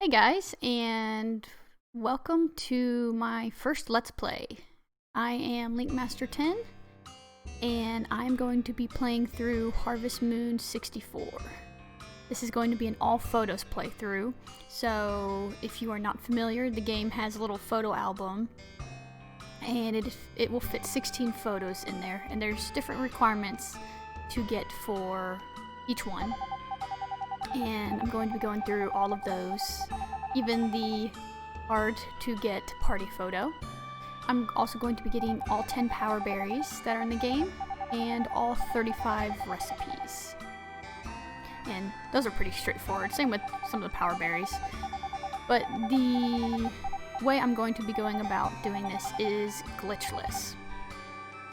Hey guys, and welcome to my first Let's Play. I am Linkmaster10, and I'm going to be playing through Harvest Moon 64. This is going to be an all photos playthrough, so if you are not familiar, the game has a little photo album, and it will fit 16 photos in there, and there's different requirements to get for each one. And I'm going to be going through all of those, even the hard to get party photo. I'm also going to be getting all 10 power berries that are in the game and all 35 recipes. And those are pretty straightforward, same with some of the power berries. But the way I'm going to be going about doing this is glitchless.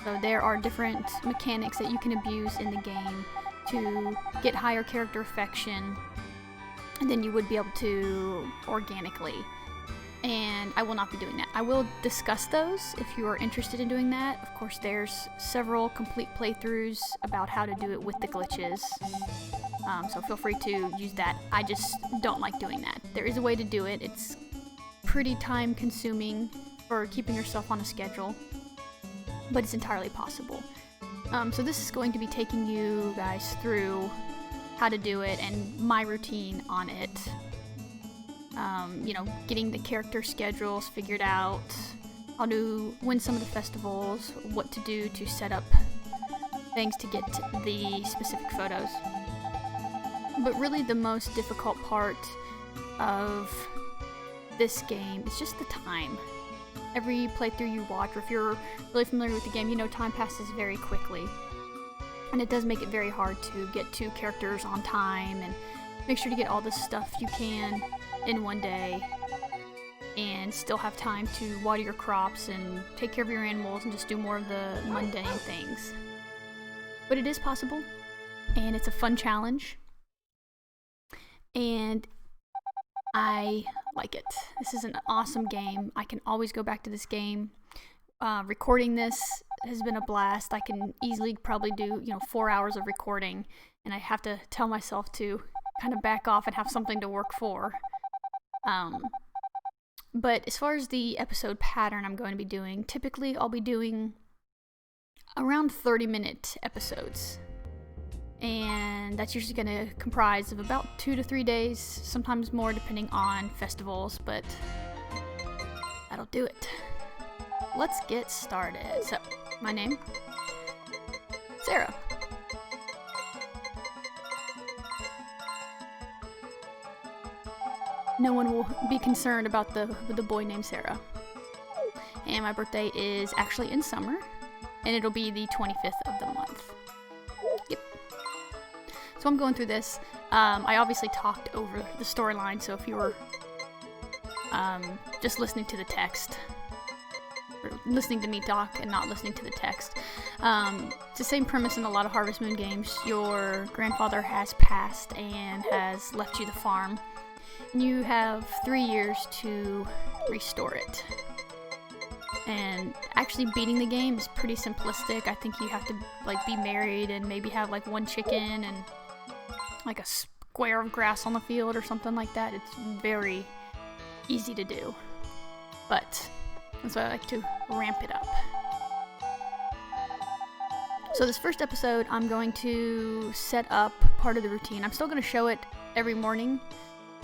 So there are different mechanics that you can abuse in the game to get higher character affection than you would be able to organically, and I will not be doing that. I will discuss those if you are interested in doing that. Of course, there's several complete playthroughs about how to do it with the glitches, so feel free to use that. I just don't like doing that. There is a way to do it. It's pretty time consuming for keeping yourself on a schedule, but it's entirely possible. So this is going to be taking you guys through how to do it and my routine on it. Getting the character schedules figured out, how to win some of the festivals, what to do to set up things to get the specific photos. But really the most difficult part of this game is just the time. Every playthrough you watch, or if you're really familiar with the game, you know time passes very quickly. And it does make it very hard to get two characters on time and make sure to get all the stuff you can in one day and still have time to water your crops and take care of your animals and just do more of the mundane things. But it is possible, and it's a fun challenge, and I like it. This is an awesome game. I can always go back to this game. Recording this has been a blast. I can easily probably do 4 hours of recording, and I have to tell myself to kind of back off and have something to work for. But as far as the episode pattern I'm going to be doing, typically I'll be doing around 30-minute episodes. And that's usually going to comprise of about 2 to 3 days, sometimes more depending on festivals, but that'll do it. Let's get started. So, my name, Sarah. No one will be concerned about the boy named Sarah. And my birthday is actually in summer, and it'll be the 25th of the month. Yep. So I'm going through this. I obviously talked over the storyline, so if you were just listening to the text, or listening to me talk and not listening to the text, it's the same premise in a lot of Harvest Moon games. Your grandfather has passed and has left you the farm, and you have 3 years to restore it. And actually beating the game is pretty simplistic. I think you have to be married and maybe have one chicken and a square of grass on the field or something like that. It's very easy to do, but that's why I like to ramp it up. So this first episode, I'm going to set up part of the routine. I'm still going to show it every morning,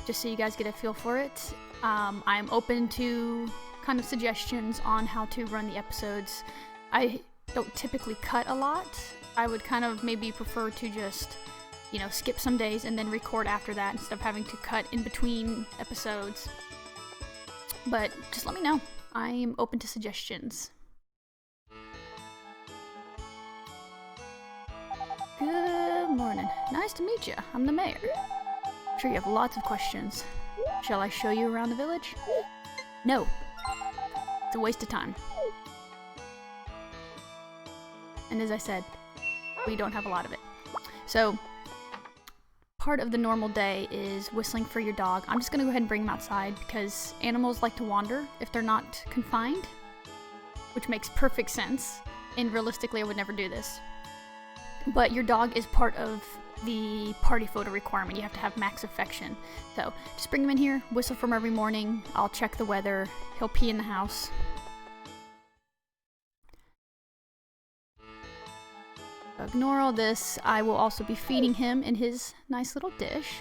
just so you guys get a feel for it. I'm open to kind of suggestions on how to run the episodes. I don't typically cut a lot. I would kind of maybe prefer to just skip some days and then record after that instead of having to cut in between episodes. But just let me know. I am open to suggestions. Good morning. Nice to meet you. I'm the mayor. I'm sure you have lots of questions. Shall I show you around the village? No. It's a waste of time. And as I said, we don't have a lot of it. So, part of the normal day is whistling for your dog. I'm just going to go ahead and bring him outside because animals like to wander if they're not confined, which makes perfect sense, and realistically I would never do this. But your dog is part of the party photo requirement. You have to have max affection. So just bring him in here, whistle for him every morning. I'll check the weather. He'll pee in the house. Ignore all this. I will also be feeding him in his nice little dish.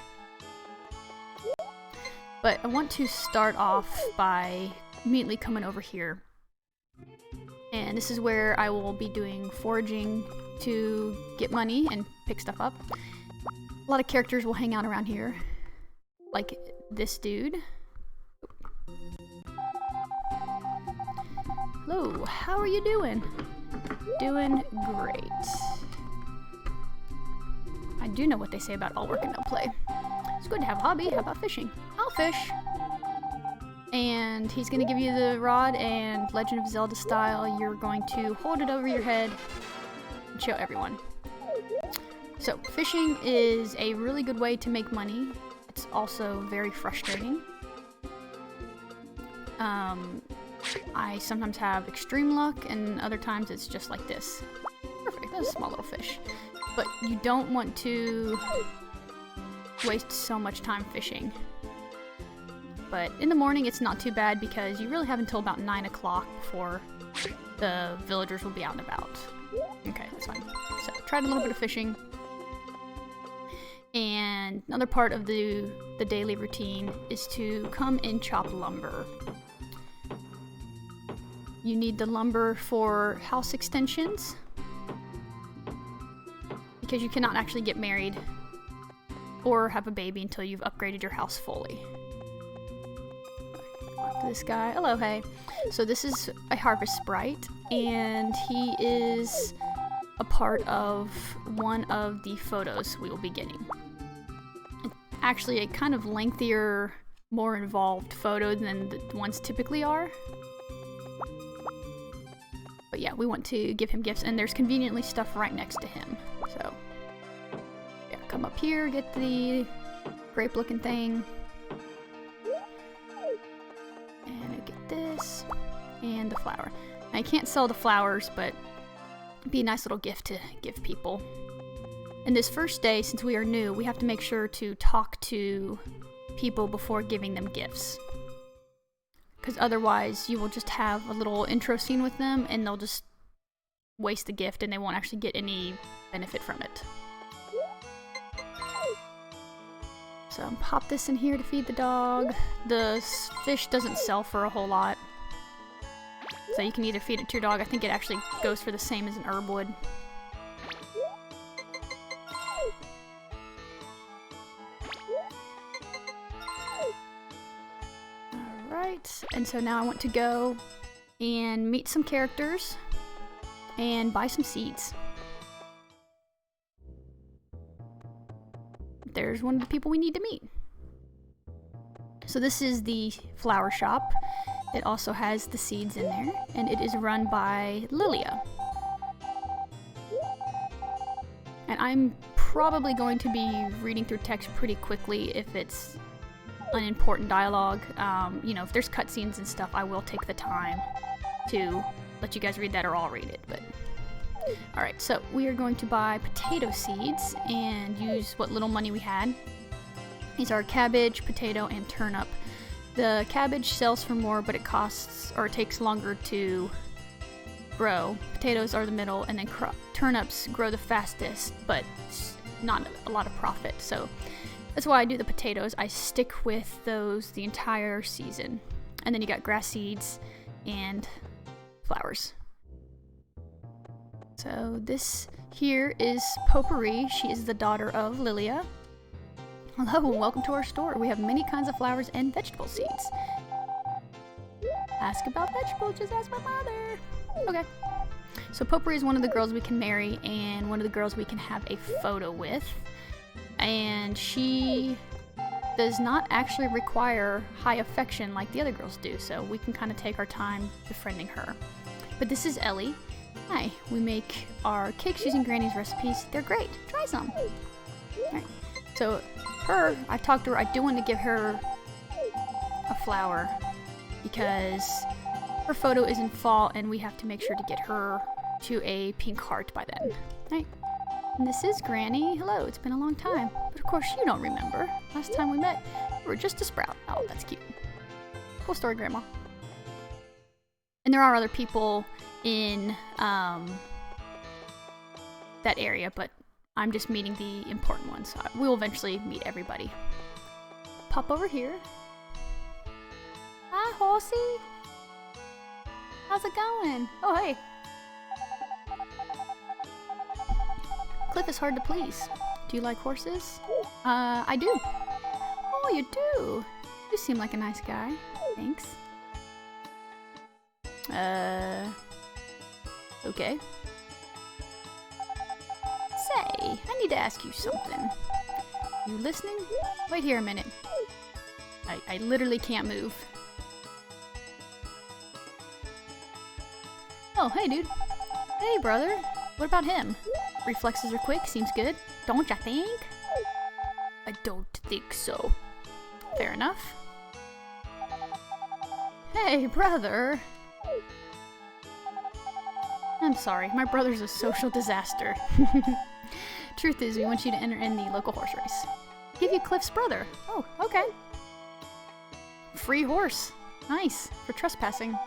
But I want to start off by immediately coming over here. And this is where I will be doing foraging to get money and pick stuff up. A lot of characters will hang out around here. Like this dude. Hello, how are you doing? Doing great. I do know what they say about all work and no play. It's good to have a hobby. How about fishing? I'll fish. And he's going to give you the rod, and Legend of Zelda style, you're going to hold it over your head and show everyone. So, fishing is a really good way to make money. It's also very frustrating. I sometimes have extreme luck, and other times it's just like this. Perfect, that's a small little fish. But you don't want to waste so much time fishing. But in the morning it's not too bad because you really have until about 9 o'clock before the villagers will be out and about. Okay, that's fine. So tried a little bit of fishing. And another part of the daily routine is to come and chop lumber. You need the lumber for house extensions because you cannot actually get married or have a baby until you've upgraded your house fully. Talk to this guy. Hello, hey. So this is a harvest sprite, and he is a part of one of the photos we will be getting. It's actually a kind of lengthier, more involved photo than the ones typically are. But yeah, we want to give him gifts, and there's conveniently stuff right next to him. So yeah, come up here, get the grape-looking thing. And I get this, and the flower. I can't sell the flowers, but it'd be a nice little gift to give people. And this first day, since we are new, we have to make sure to talk to people before giving them gifts. Because otherwise, you will just have a little intro scene with them, and they'll just waste the gift, and they won't actually get any benefit from it. So pop this in here to feed the dog. The fish doesn't sell for a whole lot, so you can either feed it to your dog. I think it actually goes for the same as an herb would. Alright, and so now I want to go and meet some characters and buy some seeds. There's one of the people we need to meet. So this is the flower shop. It also has the seeds in there, and it is run by Lilia. And I'm probably going to be reading through text pretty quickly if it's unimportant dialogue. You know, if there's cutscenes and stuff, I will take the time to let you guys read that, or I'll read it. But alright, so we are going to buy potato seeds and use what little money we had. These are cabbage, potato, and turnip. The cabbage sells for more, but it costs, or it takes longer to grow. Potatoes are the middle, and then turnips grow the fastest, but not a lot of profit. So that's why I do the potatoes. I stick with those the entire season. And then you got grass seeds and flowers. So this here is Potpourri. She is the daughter of Lilia. Hello and welcome to our store. We have many kinds of flowers and vegetable seeds. Ask about vegetables, just ask my mother. Okay. So Potpourri is one of the girls we can marry and one of the girls we can have a photo with. And she does not actually require high affection like the other girls do, so we can kind of take our time befriending her. But this is Elli. Hi, we make our cakes using Granny's recipes. They're great. Try some. Alright, so I talked to her. I do want to give her a flower because her photo is in fall and we have to make sure to get her to a pink heart by then. Alright, And this is Granny. Hello, it's been a long time. But of course you don't remember. Last time we met, you were just a sprout. Oh, that's cute. Cool story, Grandma. And there are other people in that area, but I'm just meeting the important ones. We'll eventually meet everybody. Pop over here. Hi, horsey. How's it going? Oh, hey. Cliff is hard to please. Do you like horses? I do. Oh, you do? You seem like a nice guy. Thanks. Okay. Say, I need to ask you something. You listening? Wait here a minute. I literally can't move. Oh, hey, dude. Hey, brother. What about him? Reflexes are quick, seems good. Don't ya think? I don't think so. Fair enough. Hey, brother. I'm sorry, my brother's a social disaster. Truth is, we want you to enter in the local horse race. Give you Cliff's brother. Oh, okay. Free horse. Nice. For trespassing.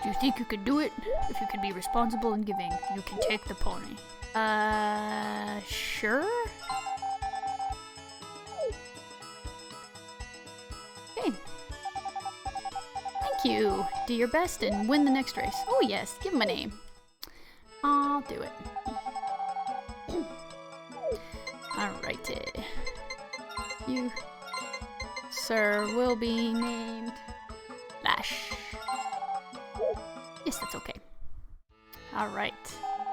Do you think you could do it? If you could be responsible and giving, you can take the pony. Sure? Okay. Thank you. Do your best and win the next race. Oh yes, give him a name. I'll do it. Alrighty. You, sir, will be named Lash. Yes, that's okay. Alright.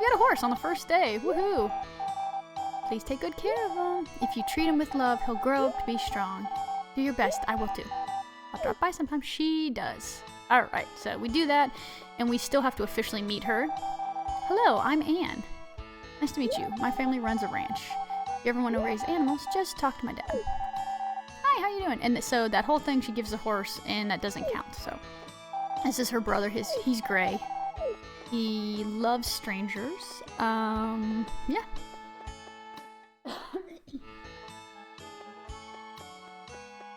You got a horse on the first day. Woohoo! Please take good care of him. If you treat him with love, he'll grow up to be strong. Do your best. I will too. I'll drop by sometime. She does. Alright, so we do that, and we still have to officially meet her. Hello, I'm Anne. Nice to meet you. My family runs a ranch. If you ever want to raise animals, just talk to my dad. Hi, how you doing? And so that whole thing, she gives a horse, and that doesn't count, so. This is her brother. He's gray. He loves strangers. Yeah.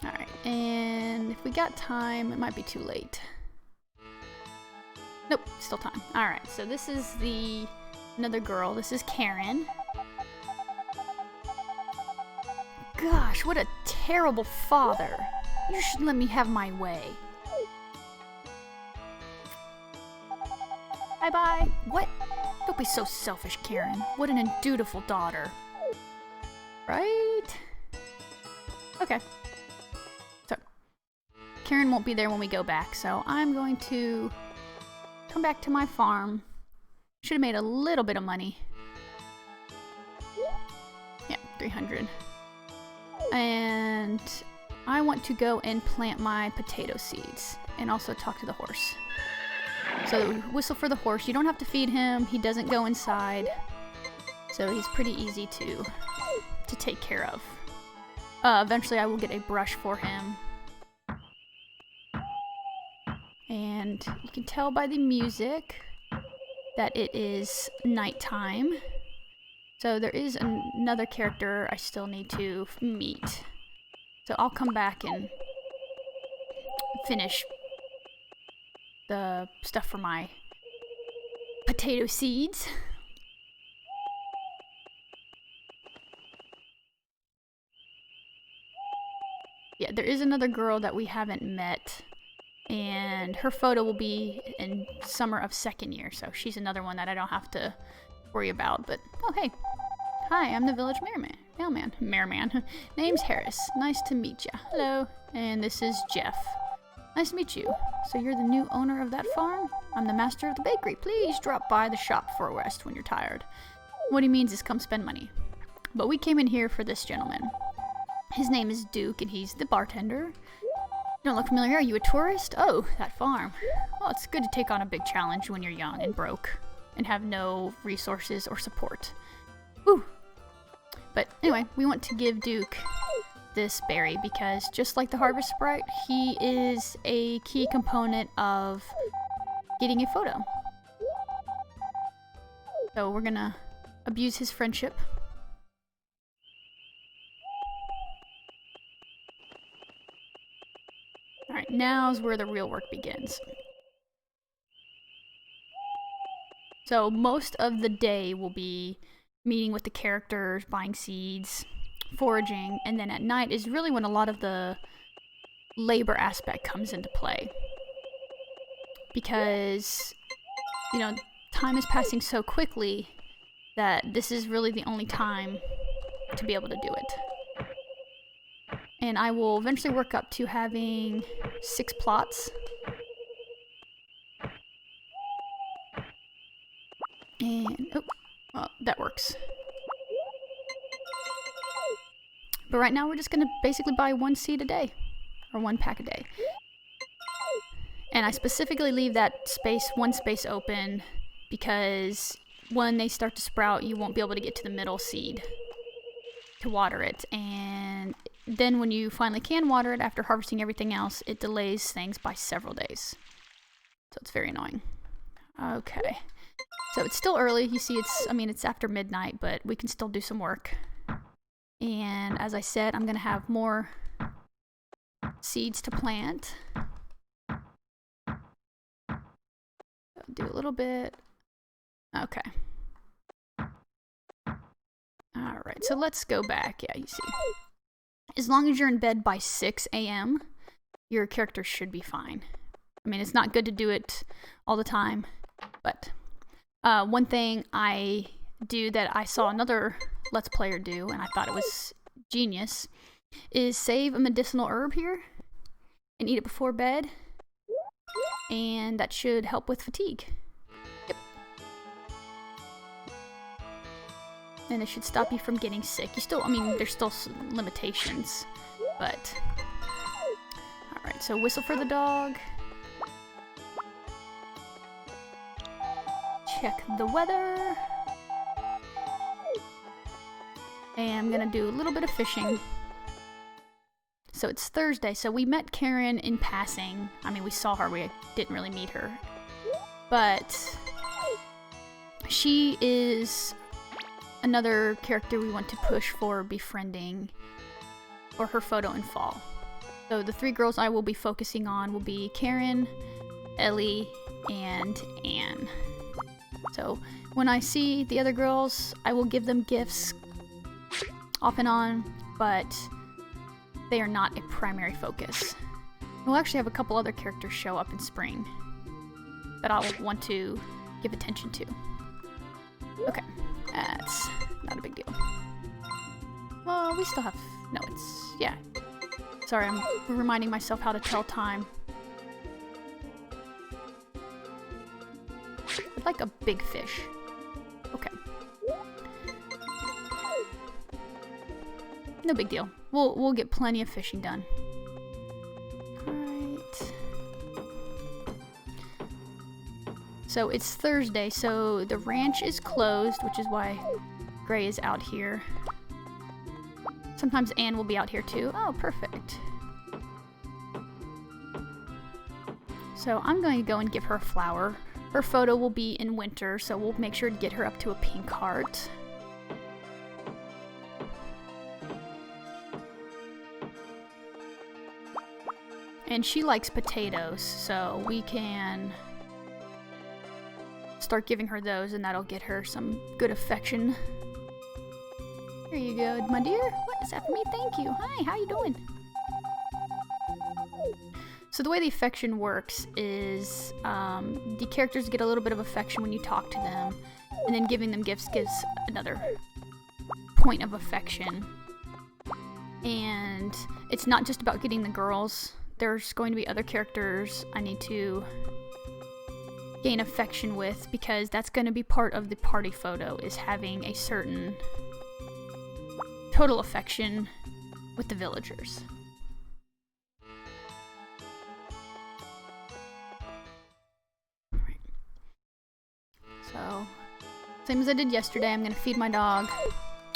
Alright, and if we got time, it might be too late. Nope, still time. Alright, so this is another girl. This is Karen. Gosh, what a terrible father. You should let me have my way. Bye-bye. What? Don't be so selfish, Karen. What an undutiful daughter. Right? Okay. So, Karen won't be there when we go back, so I'm going to come back to my farm. Should have made a little bit of money. Yeah, 300. And I want to go and plant my potato seeds and also talk to the horse. So whistle for the horse. You don't have to feed him. He doesn't go inside. So he's pretty easy to take care of. Eventually I will get a brush for him. And you can tell by the music that it is nighttime. So there is another character I still need to meet. So I'll come back and finish the stuff for my potato seeds. Yeah, there is another girl that we haven't met, and her photo will be in summer of 2nd year, so she's another one that I don't have to worry about. But oh hey, hi, I'm the village mailman. Name's Harris. Nice to meet ya. Hello, and this is Jeff. Nice to meet you. So you're the new owner of that farm? I'm the master of the bakery. Please drop by the shop for a rest when you're tired. What he means is come spend money. But we came in here for this gentleman. His name is Duke, and he's the bartender. You don't look familiar. Are you a tourist? Oh, that farm. Well, it's good to take on a big challenge when you're young and broke and have no resources or support. Woo! But anyway, we want to give Duke this berry because just like the harvest sprite, he is a key component of getting a photo. So we're gonna abuse his friendship. Alright, now's where the real work begins. So most of the day will be meeting with the characters, buying seeds, foraging, and then at night is really when a lot of the labor aspect comes into play. Because, you know, time is passing so quickly that this is really the only time to be able to do it. And I will eventually work up to having 6 plots. And, oh, well, that works. But right now we're just gonna basically buy 1 seed a day, or 1 pack a day. And I specifically leave that space, 1 space open, because when they start to sprout, you won't be able to get to the middle seed to water it. And then when you finally can water it after harvesting everything else, it delays things by several days. So it's very annoying. Okay. So it's still early. You see, it's after midnight, but we can still do some work. And as I said, I'm going to have more seeds to plant. Do a little bit. Okay. Alright, so let's go back. Yeah, you see. As long as you're in bed by 6 a.m., your character should be fine. I mean, it's not good to do it all the time, but one thing I do that I saw another Let's Player do, and I thought it was genius, is save a medicinal herb here and eat it before bed, and that should help with fatigue. Yep. And it should stop you from getting sick. There's still some limitations, but... Alright, so whistle for the dog. Check the weather. And I'm gonna do a little bit of fishing. So it's Thursday, so we met Karen in passing. I mean, we saw her, we didn't really meet her. But she is another character we want to push for befriending, or her photo in fall. So the 3 girls I will be focusing on will be Karen, Elli, and Anne. So when I see the other girls, I will give them gifts off and on, but they are not a primary focus. We'll actually have a couple other characters show up in spring that I'll want to give attention to. Okay, that's not a big deal. Well, we still have... No, yeah. Sorry, I'm reminding myself how to tell time. I'd like a big fish. Okay. No big deal. We'll get plenty of fishing done. Alright. So it's Thursday, so the ranch is closed, which is why Gray is out here. Sometimes Anne will be out here too. Oh, perfect. So I'm going to go and give her a flower. Her photo will be in winter, so we'll make sure to get her up to a pink heart. And she likes potatoes, so we can start giving her those, and that'll get her some good affection. Here you go, my dear. What is that for me? Thank you. Hi, how you doing? So the way the affection works is the characters get a little bit of affection when you talk to them, and then giving them gifts gives another point of affection. And it's not just about getting the girls. There's going to be other characters I need to gain affection with, because that's going to be part of the party photo, is having a certain total affection with the villagers. Alright. So, same as I did yesterday, I'm going to feed my dog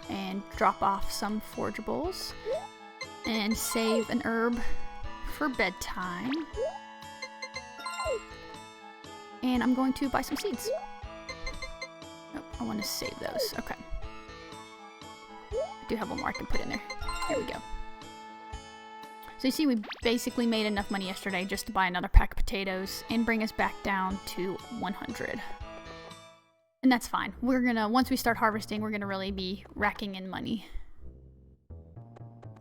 and drop off some forageables and save an herb for bedtime. And I'm going to buy some seeds. Oh, I want to save those. Okay. I do have one more I can put in there. There we go. So you see, we basically made enough money yesterday just to buy another pack of potatoes and bring us back down to 100. And that's fine. We're gonna, once we start harvesting, we're gonna really be racking in money.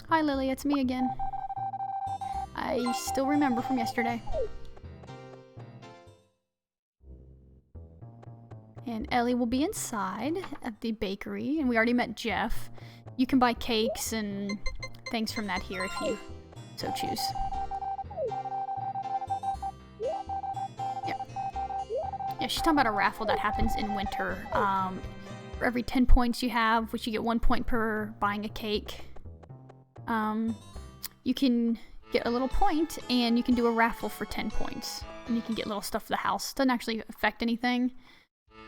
Hi Lily, it's me again. I still remember from yesterday. And Ellie will be inside at the bakery, and we already met Jeff. You can buy cakes and things from that here if you so choose. Yeah, she's talking about a raffle that happens in winter. For every 10 points you have, which you get 1 point per buying a cake, you can get a little point, and you can do a raffle for 10 points. And you can get little stuff for the house. Doesn't actually affect anything,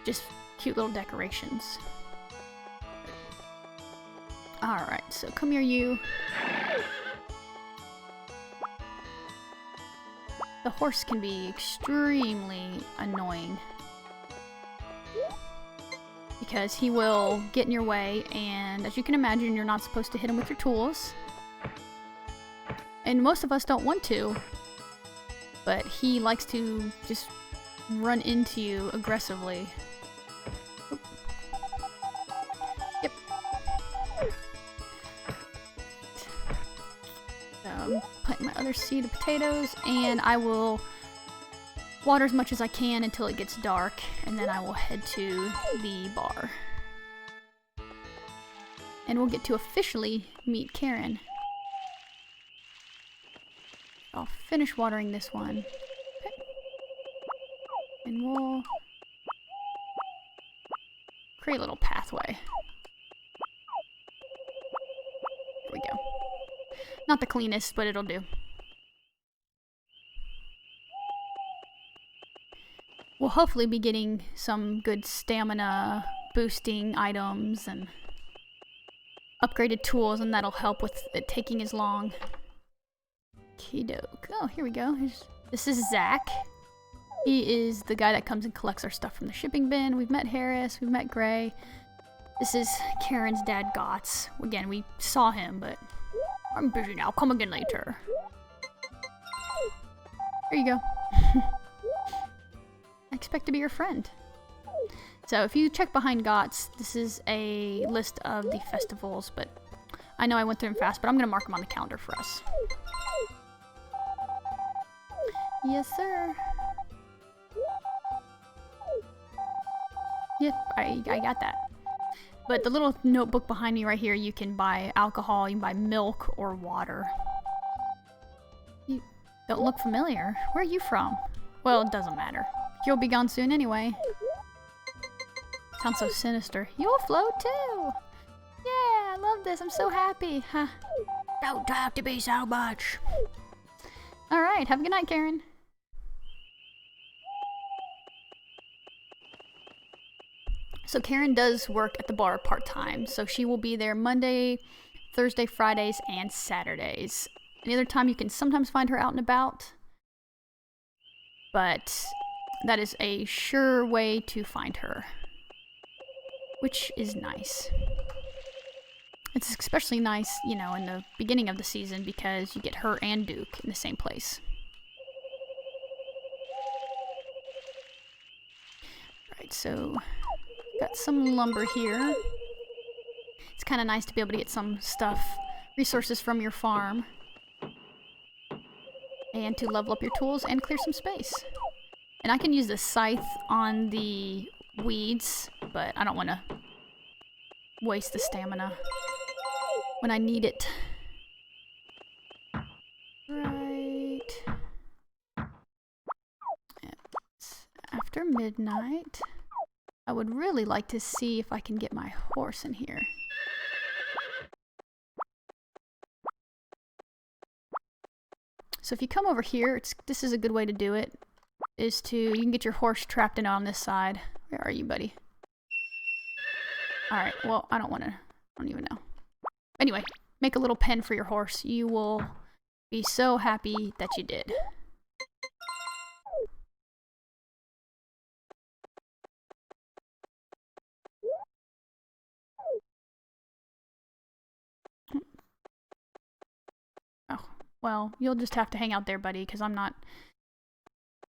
just cute little decorations. Alright, so come here, you. The horse can be extremely annoying because he will get in your way, and as you can imagine, you're not supposed to hit him with your tools. And most of us don't want to, but he likes to just run into you aggressively. Oop. Yep. So, plant my other seed of potatoes, and I will water as much as I can until it gets dark, and then I will head to the bar. And we'll get to officially meet Karen. I'll finish watering this one. Okay. And we'll create a little pathway. There we go. Not the cleanest, but it'll do. We'll hopefully be getting some good stamina boosting items and upgraded tools, and that'll help with it taking as long. Okey-doke. Oh, here we go. This is Zach. He is the guy that comes and collects our stuff from the shipping bin. We've met Harris. We've met Gray. This is Karen's dad, Gotts. Again, we saw him, but I'm busy now. Come again later. There you go. I expect to be your friend. So if you check behind Gotts, this is a list of the festivals, but I know I went through them fast, but I'm going to mark them on the calendar for us. Yes, sir. Yep, I got that. But the little notebook behind me right here, you can buy alcohol, you can buy milk or water. You don't look familiar. Where are you from? Well, it doesn't matter. You'll be gone soon anyway. Sounds so sinister. You'll float too! Yeah, I love this. I'm so happy. Huh. Don't talk to me so much. Alright, have a good night, Karen. So Karen does work at the bar part-time, so she will be there Monday, Thursday, Fridays, and Saturdays. Any other time you can sometimes find her out and about, but that is a sure way to find her, which is nice. It's especially nice, you know, in the beginning of the season because you get her and Duke in the same place. Right, so got some lumber here. It's kind of nice to be able to get some stuff, resources from your farm, and to level up your tools and clear some space. And I can use the scythe on the weeds, but I don't want to waste the stamina when I need it. Right. It's after midnight. I would really like to see if I can get my horse in here. So if you come over here, this is a good way to do it. You can get your horse trapped in on this side. Where are you, buddy? Alright, well, I don't even know. Anyway, make a little pen for your horse. You will be so happy that you did. well, you'll just have to hang out there, buddy, because I'm not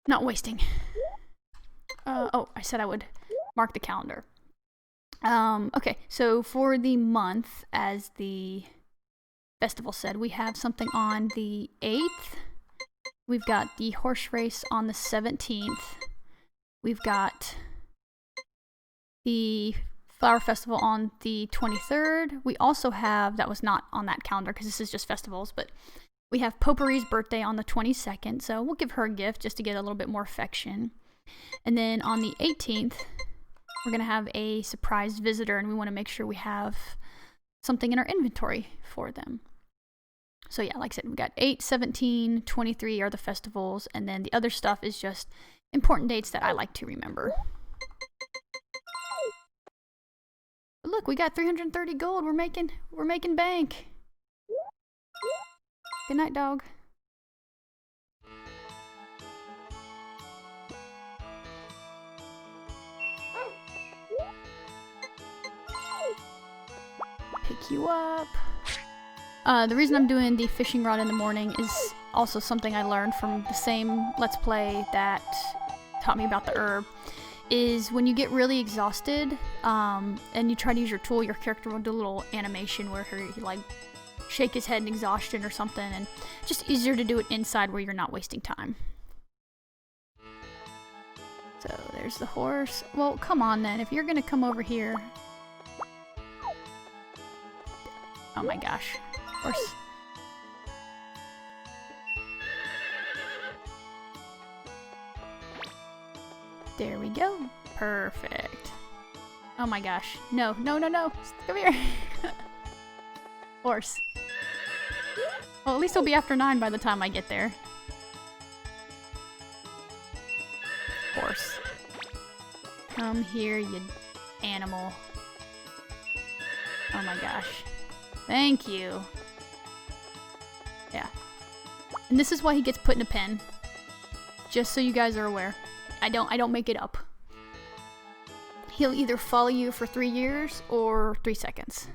wasting. Oh, I said I would mark the calendar. Okay, so for the month, as the festival said, we have something on the 8th. We've got the horse race on the 17th. We've got the flower festival on the 23rd. We also have, that was not on that calendar because this is just festivals, but we have Potpourri's birthday on the 22nd, so we'll give her a gift just to get a little bit more affection. And then on the 18th, we're going to have a surprise visitor, and we want to make sure we have something in our inventory for them. So yeah, like I said, we got 8, 17, 23 are the festivals, and then the other stuff is just important dates that I like to remember. But look, we got 330 gold. We're making bank. Good night, dog. Pick you up. The reason I'm doing the fishing rod in the morning is also something I learned from the same Let's Play that taught me about the herb, is when you get really exhausted and you try to use your tool, your character will do a little animation where he like shake his head in exhaustion or something, and just easier to do it inside where you're not wasting time. So there's the horse. Well, come on then, if you're gonna come over here. Oh my gosh. Horse. There we go. Perfect. Oh my gosh. No, no, no, no. Come here. Horse. Well, at least it'll be after 9 by the time I get there. Horse. Come here, you animal. Oh my gosh. Thank you. Yeah. And this is why he gets put in a pen. Just so you guys are aware. I don't make it up. He'll either follow you for 3 years or 3 seconds.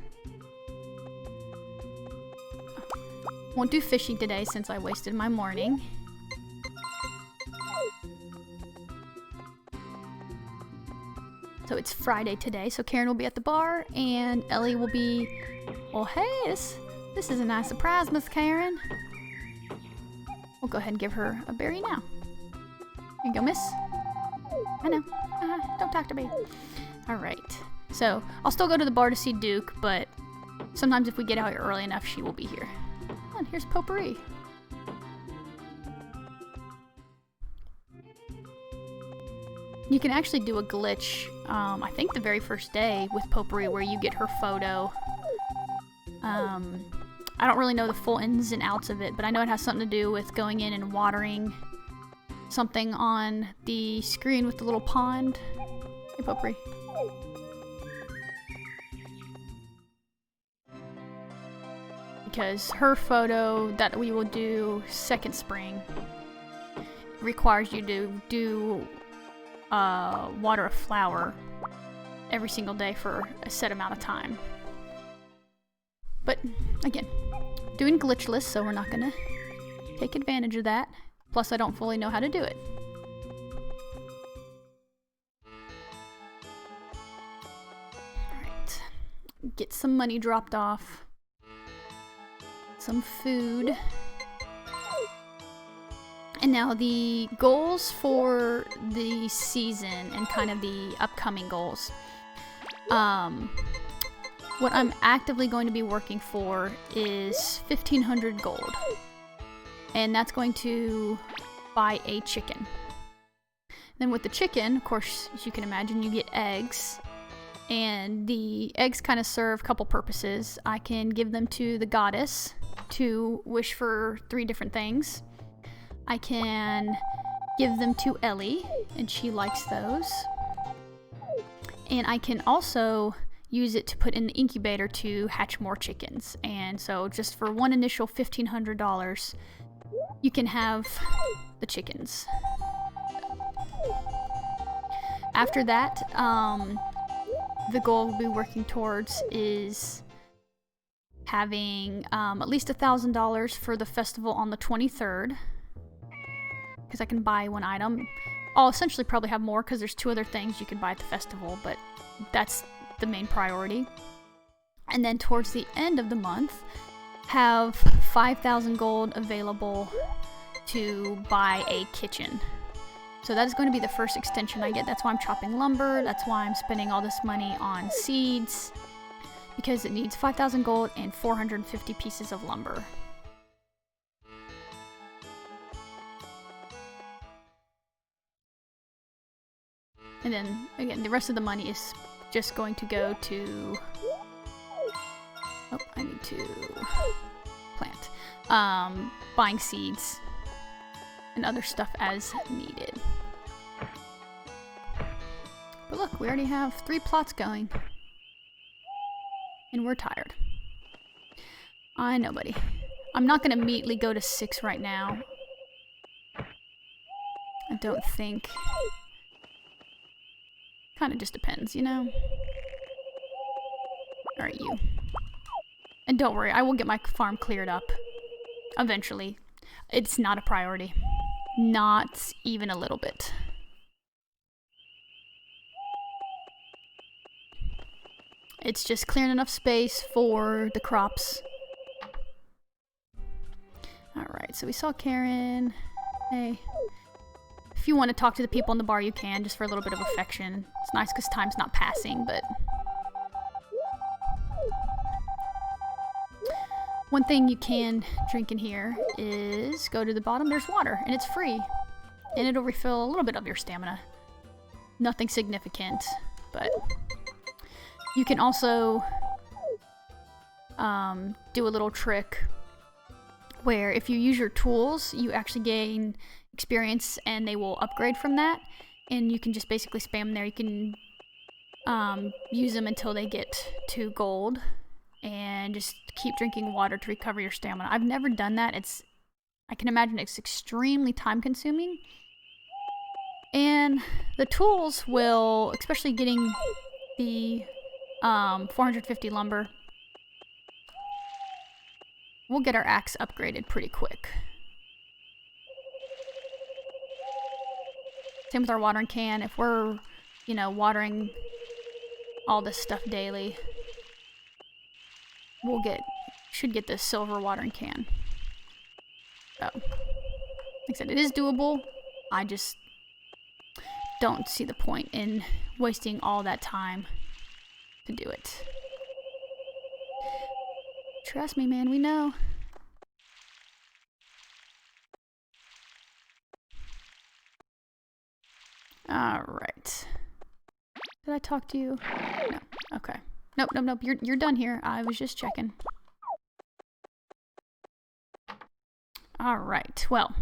Won't do fishing today since I wasted my morning. So it's Friday today, so Karen will be at the bar and Ellie will be... Well, hey, this is a nice surprise, Miss Karen. We'll go ahead and give her a berry now. Here you go, miss. I know. Don't talk to me. Alright. So, I'll still go to the bar to see Duke, but sometimes if we get out early enough, she will be here. And here's Potpourri. You can actually do a glitch, I think the very first day with Potpourri, where you get her photo. I don't really know the full ins and outs of it, but I know it has something to do with going in and watering something on the screen with the little pond. Hey, Potpourri. Because her photo that we will do second spring requires you to do water a flower every single day for a set amount of time. But again, doing glitchless, so we're not gonna take advantage of that. Plus, I don't fully know how to do it. Alright. Get some money dropped off. Some food. And now the goals for the season and kind of the upcoming goals. What I'm actively going to be working for is 1,500 gold. And that's going to buy a chicken. Then with the chicken, of course, as you can imagine, you get eggs. And the eggs kind of serve a couple purposes. I can give them to the goddess to wish for 3 different things. I can give them to Elli, and she likes those. And I can also use it to put in the incubator to hatch more chickens. And so just for one initial $1,500, you can have the chickens. After that, the goal we'll be working towards is having at least $1,000 for the festival on the 23rd, because I can buy one item. I'll essentially probably have more because there's 2 other things you can buy at the festival, but that's the main priority. And then towards the end of the month, have 5,000 gold available to buy a kitchen. So that is going to be the first extension I get. That's why I'm chopping lumber. That's why I'm spending all this money on seeds, because it needs 5,000 gold and 450 pieces of lumber. And then, again, the rest of the money is just going to go to... Oh, I need to plant. Buying seeds and other stuff as needed. But look, we already have 3 plots going. And we're tired. I know, buddy. I'm not going to immediately go to 6 right now. I don't think. Kind of just depends, you know? Alright, you. And don't worry, I will get my farm cleared up. Eventually. It's not a priority. Not even a little bit. It's just clearing enough space for the crops. Alright, so we saw Karen. Hey. If you want to talk to the people in the bar, you can, just for a little bit of affection. It's nice because time's not passing, but... One thing you can drink in here is go to the bottom. There's water, and it's free. And it'll refill a little bit of your stamina. Nothing significant, but... You can also do a little trick where if you use your tools, you actually gain experience and they will upgrade from that. And you can just basically spam them there. You can use them until they get to gold and just keep drinking water to recover your stamina. I've never done that. I can imagine it's extremely time consuming. And the tools will, especially getting the 450 lumber. We'll get our axe upgraded pretty quick. Same with our watering can. If we're, you know, watering all this stuff daily, should get this silver watering can. So, like I said, it is doable. I just don't see the point in wasting all that time to do it. Trust me, man, we know. Alright. Did I talk to you? No. Okay. Nope. You're done here. I was just checking. Alright. Well,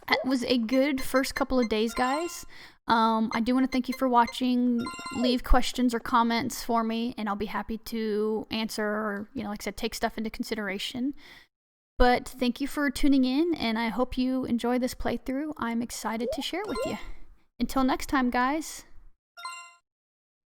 that was a good first couple of days, guys. I do want to thank you for watching. Leave questions or comments for me, and I'll be happy to answer or, you know, like I said, take stuff into consideration. But thank you for tuning in, and I hope you enjoy this playthrough. I'm excited to share it with you. Until next time, guys.